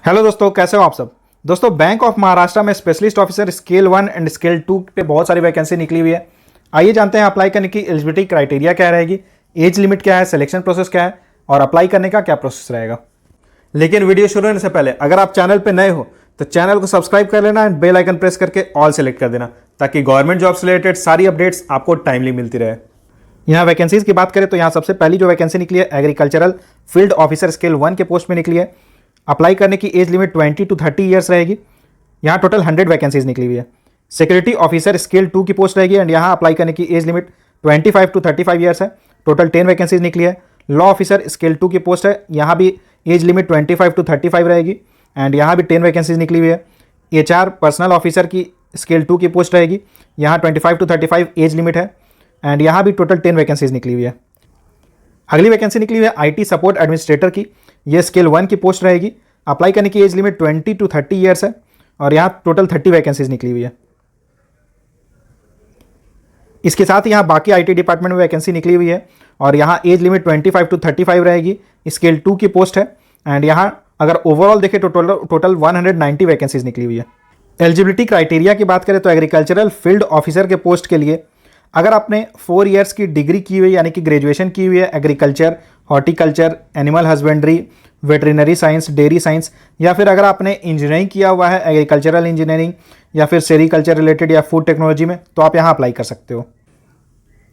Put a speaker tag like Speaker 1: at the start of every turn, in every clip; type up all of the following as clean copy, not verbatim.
Speaker 1: Hello दोस्तों, कैसे हो आप सब। दोस्तों, बैंक ऑफ महाराष्ट्र में specialist officer scale 1 and scale 2 पे बहुत सारी वैकेंसी निकली हुई है। आइए जानते हैं अप्लाई करने की एलिजिबिलिटी क्राइटेरिया क्या रहेगी, एज लिमिट क्या है, सिलेक्शन प्रोसेस क्या है और अप्लाई करने का क्या प्रोसेस रहेगा। लेकिन वीडियो शुरू होने से पहले अगर आप चैनल पर नए हो तो चैनल को सब्सक्राइब कर लेना एंड बेल आइकन प्रेस करके ऑल सेलेक्ट कर देना, ताकि गवर्नमेंट जॉब से रिलेटेड सारी अपडेट्स आपको टाइमली मिलती रहे। यहाँ वैकेंसीज की बात करें तो यहाँ सबसे पहली जो वैकेंसी निकली है एग्रीकल्चरल फील्ड ऑफिसर स्केल 1 के पोस्ट में निकली है। अप्लाई करने की एज लिमिट 20 to 30 ईयर्स रहेगी। यहाँ टोटल 100 वैकेंसीज निकली हुई है। सिक्योरिटी ऑफिसर स्केल 2 की पोस्ट रहेगी एंड यहाँ अप्लाई करने की एज लिमिट 25 to 35 ईयर्स है। टोटल 10 वैकेंसीज निकली है। लॉ ऑफिसर स्केल 2 की पोस्ट है, यहाँ भी एज लिमिट 25 to 35 रहेगी एंड यहाँ भी 10 वैकेंसीज निकली हुई है। HR पर्सनल ऑफिसर की स्केल 2 की पोस्ट रहेगी, यहाँ 25 to 35 एज लिमिट है एंड यहाँ भी टोटल 10 वैकेंसीज निकली हुई है। अगली वैकेंसी निकली हुई है IT सपोर्ट एडमिनिस्ट्रेटर की, ये स्केल 1 की पोस्ट रहेगी। अप्लाई करने की एज लिमिट 20 to 30 ईयर्स है और यहाँ टोटल 30 वैकेंसीज निकली हुई है। इसके साथ ही यहाँ बाकी IT डिपार्टमेंट में वैकेंसी निकली हुई है और यहाँ एज लिमिट 25 to 35 रहेगी। स्केल 2 की पोस्ट है एंड यहाँ अगर ओवरऑल देखें तो टोटल 190 वैकेंसीज निकली हुई है। एलिजिबिलिटी क्राइटेरिया की बात करें तो एग्रीकल्चरल फील्ड ऑफिसर के पोस्ट के लिए अगर आपने 4 ईयर्स की डिग्री की हुई यानी कि ग्रेजुएशन की हुई है agriculture, horticulture, animal husbandry, veterinary science, dairy science, या फिर अगर आपने इंजीनियरिंग किया हुआ है एग्रीकल्चरल इंजीनियरिंग या फिर सेरिकल्चर रिलेटेड या फूड टेक्नोलॉजी में, तो आप यहाँ अप्लाई कर सकते हो।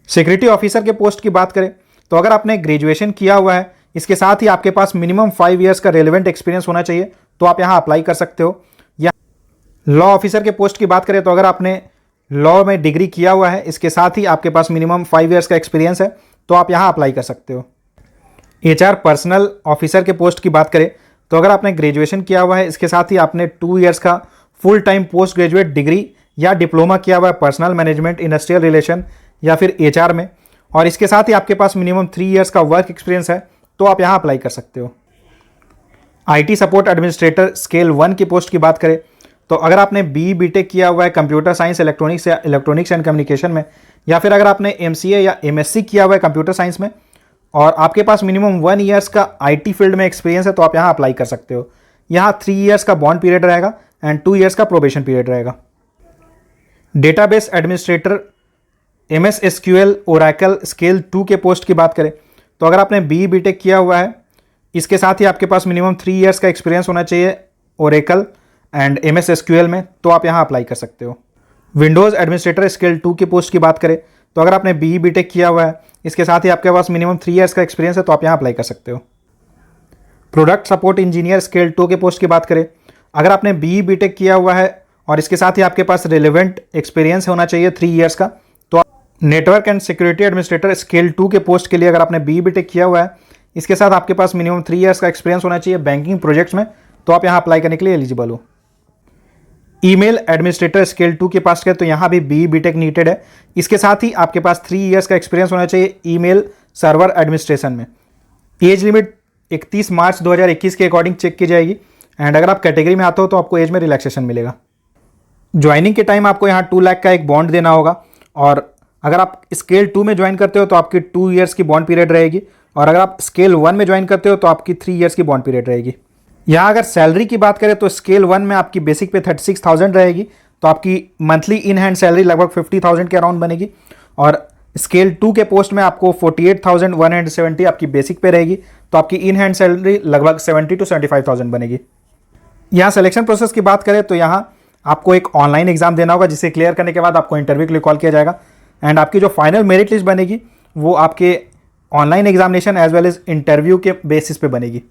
Speaker 1: सिक्योरिटी ऑफिसर के पोस्ट की बात करें तो अगर आपने ग्रेजुएशन किया हुआ है, इसके साथ ही आपके पास मिनिमम 5 ईयर्स का रेलिवेंट एक्सपीरियंस होना चाहिए, तो आप यहाँ अप्लाई कर सकते हो। या लॉ ऑफिसर के पोस्ट की बात करें तो अगर आपने लॉ में डिग्री किया हुआ है, इसके साथ ही आपके पास मिनिमम 5 ईयर्स का एक्सपीरियंस है, तो आप यहाँ अप्लाई कर सकते हो। HR पर्सनल ऑफिसर के पोस्ट की बात करें तो अगर आपने ग्रेजुएशन किया हुआ है, इसके साथ ही आपने 2 ईयर्स का full time post graduate degree या डिप्लोमा किया हुआ है पर्सनल मैनेजमेंट, इंडस्ट्रियल रिलेशन या फिर HR में, और इसके साथ ही आपके पास मिनिमम 3 ईयर्स का वर्क एक्सपीरियंस है, तो आप यहाँ अप्लाई कर सकते हो। IT सपोर्ट एडमिनिस्ट्रेटर स्केल 1 की पोस्ट की बात करें तो अगर आपने BE BTech किया हुआ है कंप्यूटर साइंस, इलेक्ट्रॉनिक्स या इलेक्ट्रॉनिक्स एंड कम्युनिकेशन में, या फिर अगर आपने MCA या MSc किया हुआ है कंप्यूटर साइंस में और आपके पास मिनिमम 1 ईयर्स का IT फील्ड में एक्सपीरियंस है, तो आप यहाँ अप्लाई कर सकते हो। यहाँ 3 ईयर्स का बॉन्ड पीरियड रहेगा एंड 2 ईयर्स का प्रोबेशन पीरियड रहेगा। Database administrator MS SQL Oracle scale 2 के पोस्ट की बात करें तो अगर आपने BE BTech किया हुआ है, इसके साथ ही आपके पास मिनिमम 3 ईयर्स का एक्सपीरियंस होना चाहिए ओरेकल एंड MS SQL में, तो आप यहाँ अप्लाई कर सकते हो। विंडोज़ एडमिनिस्ट्रेटर स्केल 2 की पोस्ट की बात करें तो अगर आपने BE BTech किया हुआ है, इसके साथ ही आपके पास मिनिमम 3 ईयर्स का एक्सपीरियंस है, तो आप यहाँ अप्लाई कर सकते हो। प्रोडक्ट सपोर्ट इंजीनियर स्केल 2 के पोस्ट की बात करें, अगर आपने BE BTech किया हुआ है और इसके साथ ही आपके पास रिलेवेंट एक्सपीरियंस होना चाहिए 3 ईयर्स का, तो network and security administrator scale 2 के पोस्ट के लिए अगर आपने BE BTech किया हुआ है, इसके साथ आपके पास मिनिमम 3 ईयर्स का एक्सपीरियंस होना चाहिए बैंकिंग प्रोजेक्ट्स में, तो आप यहाँ अप्लाई करने के लिए एलिजिबल हो। ईमेल एडमिनिस्ट्रेटर स्केल 2 के पास करें तो यहाँ भी BE BTech नीडेड है। इसके साथ ही आपके पास 3 ईयर्स का एक्सपीरियंस होना चाहिए ईमेल सर्वर एडमिनिस्ट्रेशन में। एज लिमिट 31 मार्च 2021 के अकॉर्डिंग चेक की जाएगी एंड अगर आप कैटेगरी में आते हो तो आपको एज में रिलैक्सेशन मिलेगा। ज्वाइनिंग के टाइम आपको यहाँ 2 लाख का एक बॉन्ड देना होगा और अगर आप स्केल 2 में ज्वाइन करते हो तो आपकी 2 ईयर्स की बॉन्ड पीरियड रहेगी और अगर आप स्केल 1 में ज्वाइन करते हो तो आपकी 3 ईयर्स की बॉन्ड पीरियड रहेगी। यहाँ अगर सैलरी की बात करें तो स्केल 1 में आपकी बेसिक पे 36,000 रहेगी, तो आपकी मंथली इन हैंड सैलरी लगभग 50,000 के अराउंड बनेगी और स्केल 2 के पोस्ट में आपको 48,170 आपकी बेसिक पे रहेगी, तो आपकी इन हैंड सैलरी लगभग 70 to 75,000 बनेगी। यहाँ सिलेक्शन प्रोसेस की बात करें तो यहाँ आपको एक ऑनलाइन एग्जाम देना होगा, जिसे क्लियर करने के बाद आपको इंटरव्यू के लिए कॉल किया जाएगा एंड आपकी जो फाइनल मेरिट लिस्ट बनेगी वो आपके online examination as well as interview के बेसिस पे बनेगी।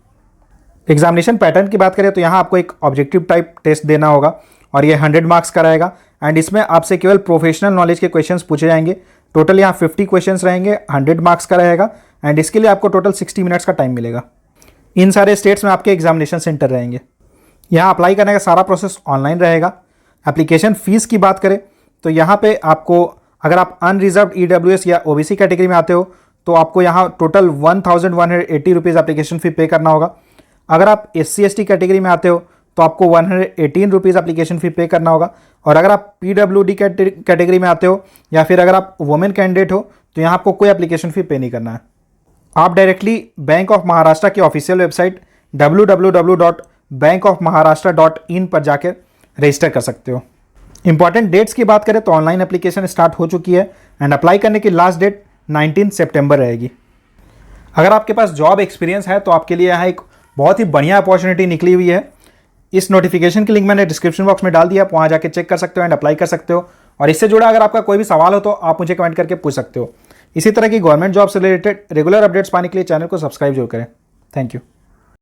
Speaker 1: एग्जामिनेशन पैटर्न की बात करें तो यहाँ आपको एक ऑब्जेक्टिव टाइप टेस्ट देना होगा और ये 100 मार्क्स का रहेगा एंड इसमें आपसे केवल प्रोफेशनल नॉलेज के क्वेश्चंस पूछे जाएंगे। टोटल यहाँ 50 क्वेश्चंस रहेंगे, 100 मार्क्स का रहेगा एंड इसके लिए आपको टोटल 60 मिनट्स का टाइम मिलेगा। इन सारे स्टेट्स में आपके एग्जामिनेशन सेंटर रहेंगे। यहाँ अप्लाई करने का सारा प्रोसेस ऑनलाइन रहेगा। एप्लीकेशन फ़ीस की बात करें तो यहाँ पर आपको अगर आप अनरिजर्व EWS या OBC कैटेगरी में आते हो तो आपको यहाँ टोटल 1180 रुपीज़ एप्लीकेशन फ़ी पे करना होगा। अगर आप SC ST कैटेगरी में आते हो तो आपको 118 रुपीज़ एप्लीकेशन फ़ी पे करना होगा और अगर आप PWD कैटेगरी में आते हो या फिर अगर आप वुमेन कैंडिडेट हो तो यहाँ आपको कोई एप्लीकेशन फ़ी पे नहीं करना है। आप डायरेक्टली बैंक ऑफ महाराष्ट्र की ऑफिशियल वेबसाइट www bankofmaharashtra.in पर जाकर रजिस्टर कर सकते हो। इंपॉर्टेंट डेट्स की बात करें तो ऑनलाइन एप्लीकेशन स्टार्ट हो चुकी है एंड अप्लाई करने की लास्ट डेट 19 सितंबर रहेगी। अगर आपके पास जॉब एक्सपीरियंस है तो आपके लिए यहाँ एक बहुत ही बढ़िया अपॉर्चुनिटी निकली हुई है। इस नोटिफिकेशन की लिंक मैंने डिस्क्रिप्शन बॉक्स में डाल दिया, आप वहाँ जाके चेक कर सकते हो एंड अप्लाई कर सकते हो। और इससे जुड़ा अगर आपका कोई भी सवाल हो तो आप मुझे कमेंट करके पूछ सकते हो। इसी तरह की गवर्नमेंट जॉब से रिलेटेड रेगुलर अपडेट्स पाने के लिए चैनल को सब्सक्राइब जरूर करें। Thank you.